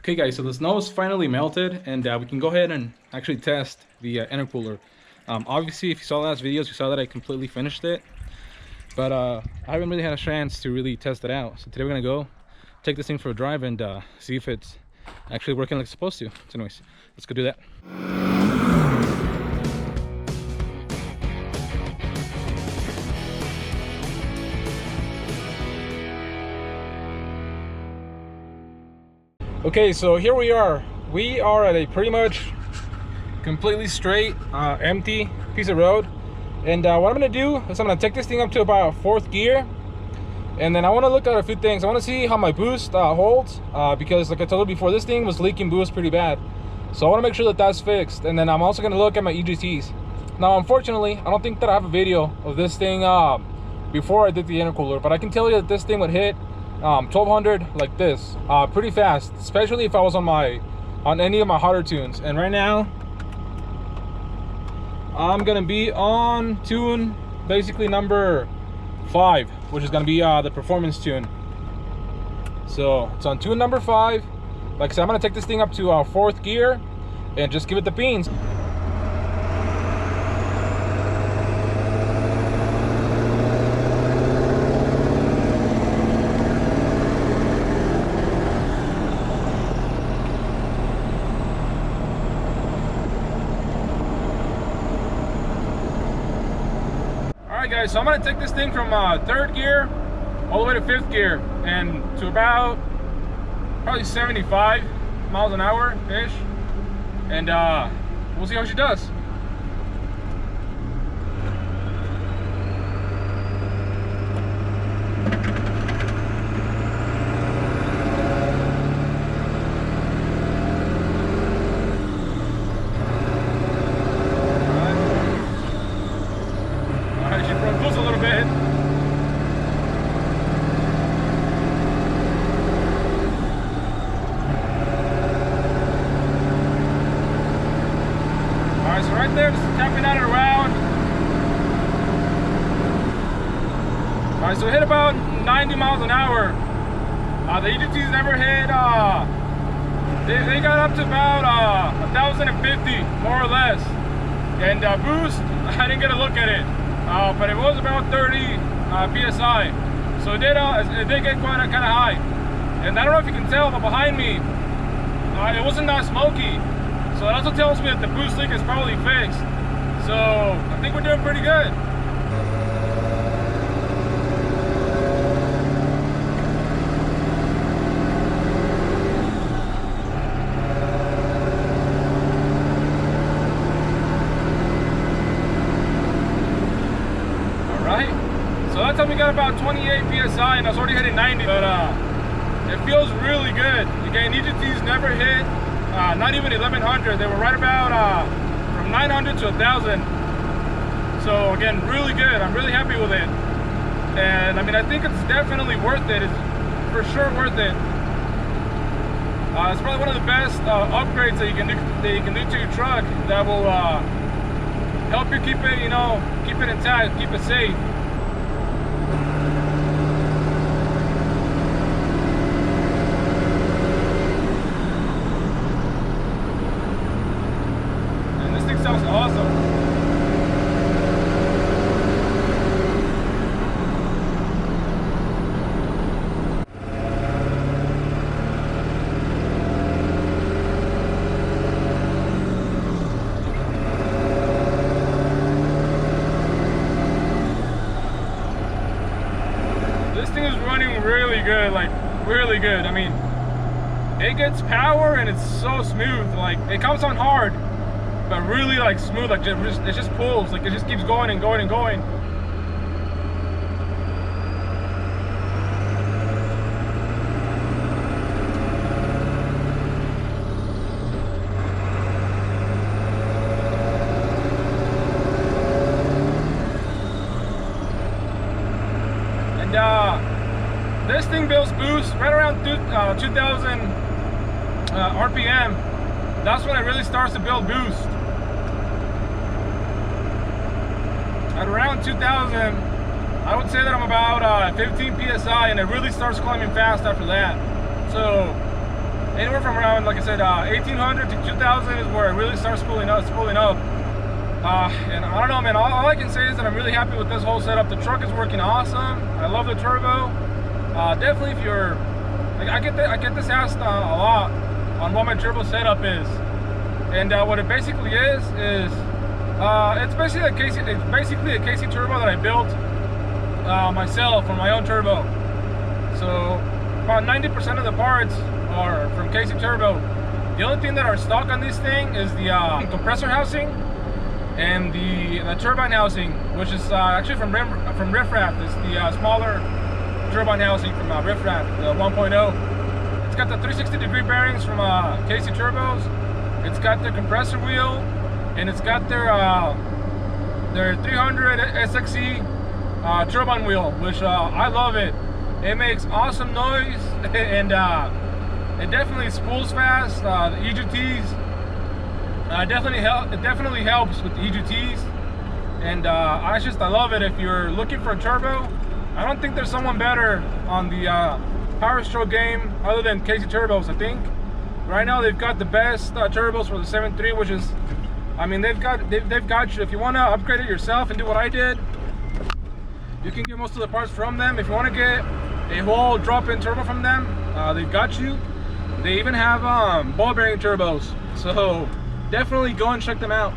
Okay guys, so the snow is finally melted and we can go ahead and actually test the intercooler. Obviously, if you saw the last videos, you saw that I completely finished it. But I haven't really had a chance to really test it out. So today we're gonna go take this thing for a drive and see if it's actually working like it's supposed to. So anyways, let's go do that. Okay, so here we are. We are at a pretty much completely straight, empty piece of road. And what I'm gonna do is I'm gonna take this thing up to about 4th gear. And then I wanna look at a few things. I wanna see how my boost holds, because like I told you before, this thing was leaking boost pretty bad. So I wanna make sure that that's fixed. And then I'm also gonna look at my EGTs. Now, unfortunately, I don't think that I have a video of this thing before I did the intercooler, but I can tell you that this thing would hit 1200 like this pretty fast, especially if I was on any of my hotter tunes. And right now I'm gonna be on tune basically number 5, which is gonna be the performance tune. So it's on tune number 5. Like I said, I'm gonna take this thing up to 4th gear and just give it the beans. Guys, so I'm gonna take this thing from 3rd gear all the way to 5th gear and to about probably 75 miles an hour ish, and we'll see how she does. So right there, just tapping at it around. Alright, so it hit about 90 miles an hour. The EGTs never hit, they got up to about 1,050, more or less. And boost, I didn't get a look at it, but it was about 30 PSI. So it did get kind of high. And I don't know if you can tell, but behind me, it wasn't that smoky. So that also tells me that the boost leak is probably fixed. So I think we're doing pretty good. All right. So that time we got about 28 PSI and I was already hitting 90, but it feels really good. Again, EGTs never hit not even 1100. They were right about from 900 to 1000. So again, really good. I'm really happy with it, and I mean, I think it's definitely worth it. It's for sure worth it. It's probably one of the best upgrades that you can do to your truck that will help you keep it, keep it intact, keep it safe. Sounds awesome. This thing is running really good, like really good. I mean, it gets power and it's so smooth. Like, it comes on hard, but really like smooth, like it just pulls, like it just keeps going and going and going. And this thing builds boost right around 2000 RPM. That's when it really starts to build boost. At around 2000, I would say that I'm about 15 PSI, and it really starts climbing fast after that. So anywhere from around, like I said, 1800 to 2000 is where it really starts spooling up. And I don't know, man, all I can say is that I'm really happy with this whole setup. The truck is working awesome. I love the turbo. Definitely, if you're, like, I get this asked a lot on what my turbo setup is, and what it basically is it's basically a KC turbo that I built myself on my own turbo. So about 90% of the parts are from KC turbo. The only thing that are stock on this thing is the compressor housing and the turbine housing, which is actually from Riffraff. It's the smaller turbine housing from Riffraff, the 1.0. It's got the 360-degree bearings from KC turbos. It's got their compressor wheel, and it's got their 300 SXE turbine wheel, which I love it. It makes awesome noise, and it definitely spools fast. The EGTs it definitely helps with the EGTs, and I love it. If you're looking for a turbo, I don't think there's someone better on the Power Stroke game other than KC Turbos. I think right now they've got the best turbos for the 7.3, which is, I mean, they've got you. If you want to upgrade it yourself and do what I did, you can get most of the parts from them. If you want to get a whole drop-in turbo from them, they've got you. They even have ball bearing turbos, so definitely go and check them out.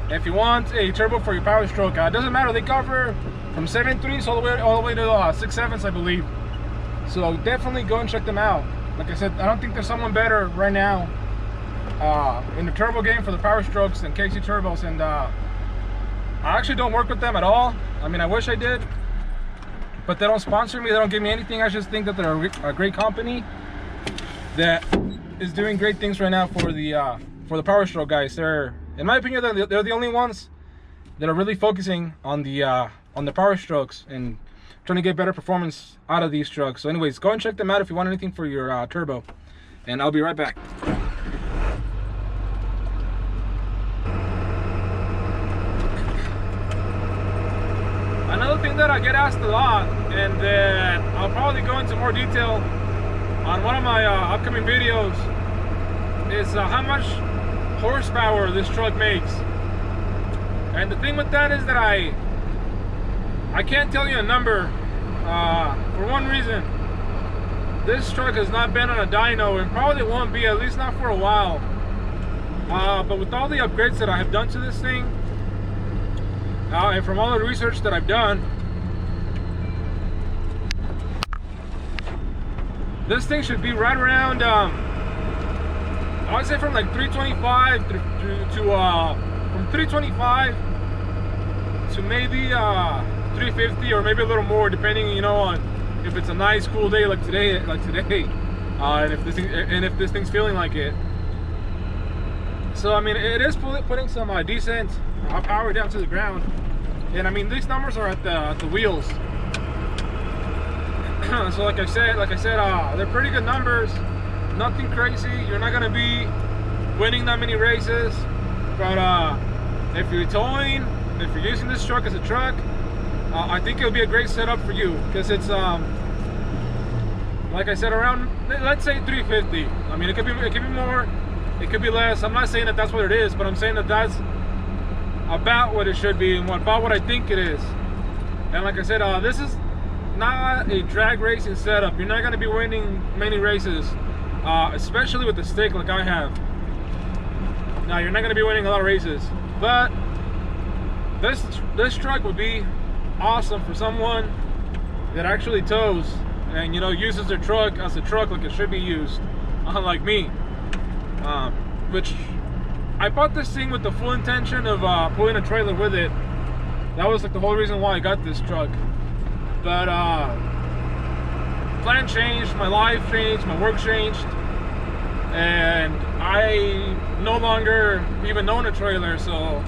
If you want a turbo for your Power Stroke, it doesn't matter. They cover from 7.3s all the way to 6.7s, I believe. So definitely go and check them out. Like I said, I don't think there's someone better right now in the turbo game for the Power Strokes than KC Turbos, and I actually don't work with them at all. I mean, I wish I did, but they don't sponsor me. They don't give me anything. I just think that they're a great company that is doing great things right now for the Power Stroke guys. They're, in my opinion, they're the only ones that are really focusing on the Power Strokes and trying to get better performance out of these trucks. So anyways, go and check them out if you want anything for your turbo, and I'll be right back. Another thing that I get asked a lot, and that I'll probably go into more detail on one of my upcoming videos, is how much horsepower this truck makes. And the thing with that is that I can't tell you a number for one reason. This truck has not been on a dyno and probably won't be, at least not for a while. But with all the upgrades that I have done to this thing, and from all the research that I've done, this thing should be right around, I would say from like 325 to from 325 to maybe 350, or maybe a little more, depending, you know, on if it's a nice cool day like today, and if this thing's feeling like it. So I mean, it is putting some decent power down to the ground, and I mean, these numbers are at the wheels. So like I said, they're pretty good numbers. Nothing crazy. You're not gonna be winning that many races, but if you're towing, if you're using this truck as a truck, I think it'll be a great setup for you, because it's like I said, around, let's say 350. I mean, it could be more, it could be less. I'm not saying that that's what it is, but I'm saying that that's about what it should be, and about what I think it is. And like I said, this is not a drag racing setup. You're not going to be winning many races, especially with the stick like I have. Now, you're not going to be winning a lot of races, but this truck would be awesome for someone that actually tows and, you know, uses their truck as a truck like it should be used, unlike me, which I bought this thing with the full intention of pulling a trailer with it. That was like the whole reason why I got this truck. But plan changed, my life changed, my work changed, and I no longer even own a trailer. So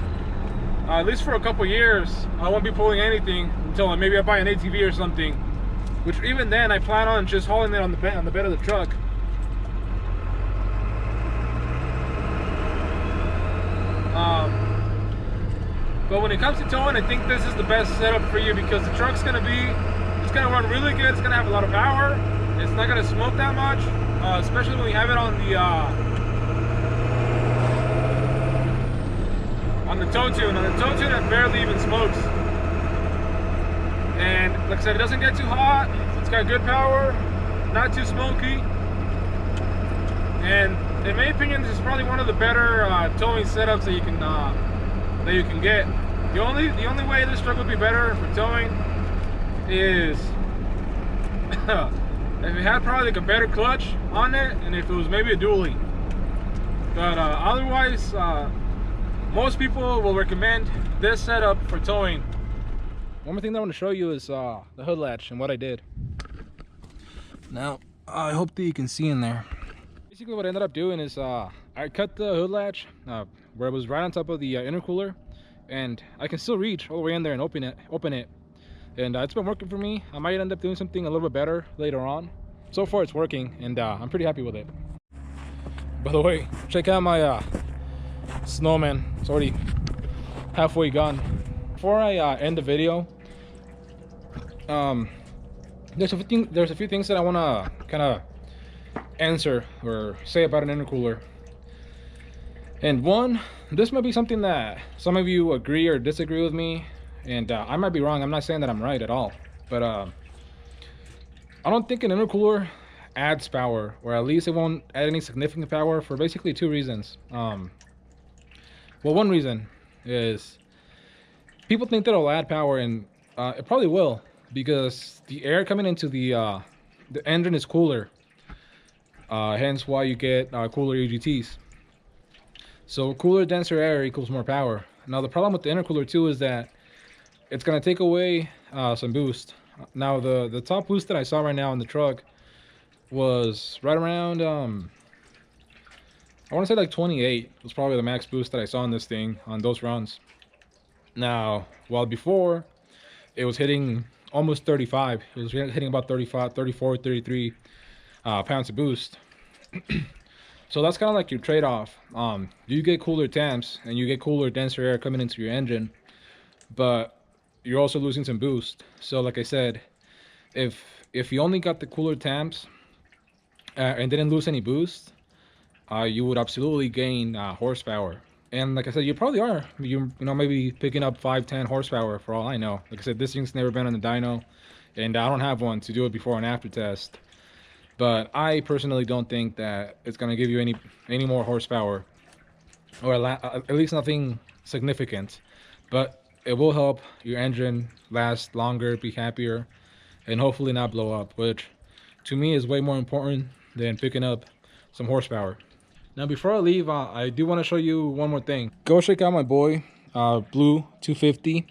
at least for a couple years, I won't be pulling anything until maybe I buy an ATV or something. Which even then, I plan on just hauling it on the bed of the truck. But when it comes to towing, I think this is the best setup for you, because the truck's gonna run really good. It's gonna have a lot of power. it's not gonna smoke that much, especially when we have it on the toe tune. On the toe tune, it barely even smokes. And like I said, it doesn't get too hot. It's got good power, not too smoky. And in my opinion, this is probably one of the better towing setups that you can get. The only way this truck would be better for towing is if it had probably like a better clutch on it, and if it was maybe a dually. But otherwise, most people will recommend this setup for towing. One more thing that I want to show you is the hood latch and what I did. Now, I hope that you can see in there. Basically what I ended up doing is I cut the hood latch where it was right on top of the intercooler, and I can still reach all the way in there and open it. And it's been working for me. I might end up doing something a little bit better later on. So far it's working, and I'm pretty happy with it. By the way, check out my snowman. It's already halfway gone. Before I end the video, there's a few things that I want to kind of answer or say about an intercooler. And one, this might be something that some of you agree or disagree with me, and I might be wrong. I'm not saying that I'm right at all, but I don't think an intercooler adds power, or at least it won't add any significant power, for basically two reasons. Well, one reason is people think that it'll add power, and it probably will, because the air coming into the engine is cooler, hence why you get cooler EGTs. So cooler, denser air equals more power. Now the problem with the intercooler too is that it's going to take away some boost. Now the top boost that I saw right now in the truck was right around I want to say like 28 was probably the max boost that I saw in this thing on those runs. Now while before it was hitting almost 35, it was hitting about 35, 34, 33 pounds of boost. So that's kind of like your trade-off. You get cooler temps and you get cooler, denser air coming into your engine, but you're also losing some boost. So like I said, if you only got the cooler temps and didn't lose any boost, you would absolutely gain horsepower. And like I said, you probably are. You know, maybe picking up 5-10 horsepower for all I know. Like I said, this thing's never been on the dyno, and I don't have one to do it before and after test. But I personally don't think that it's going to give you any more horsepower, or at least nothing significant. But it will help your engine last longer, be happier, and hopefully not blow up, which to me is way more important than picking up some horsepower. Now before I leave, I do want to show you one more thing. Go check out my boy, Blue 250.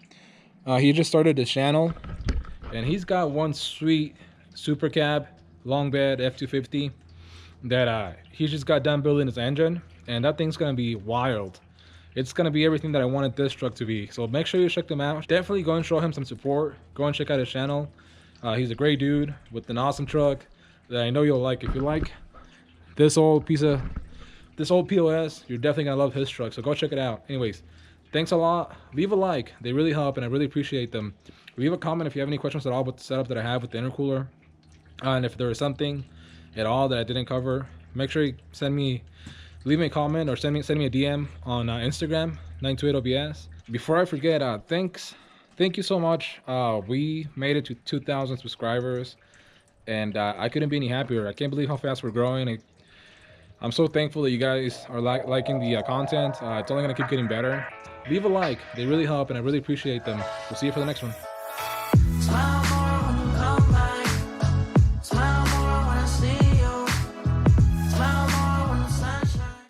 He just started his channel, and he's got one sweet super cab long bed F250 that he just got done building his engine, and that thing's gonna be wild. It's gonna be everything that I wanted this truck to be. So make sure you check them out. Definitely go and show him some support. Go and check out his channel. He's a great dude with an awesome truck that I know you'll like. If you like this old POS, you're definitely gonna love his truck. So go check it out. Anyways, thanks a lot. Leave a like, they really help, and I really appreciate them. Leave a comment if you have any questions at all about the setup that I have with the intercooler. And if there is something at all that I didn't cover, make sure you leave me a comment, or send me a DM on Instagram, 928OBS. Before I forget, thank you so much. We made it to 2,000 subscribers, and I couldn't be any happier. I can't believe how fast we're growing. I'm so thankful that you guys are liking the content. It's only gonna keep getting better. Leave a like, they really help, and I really appreciate them. We'll see you for the next one.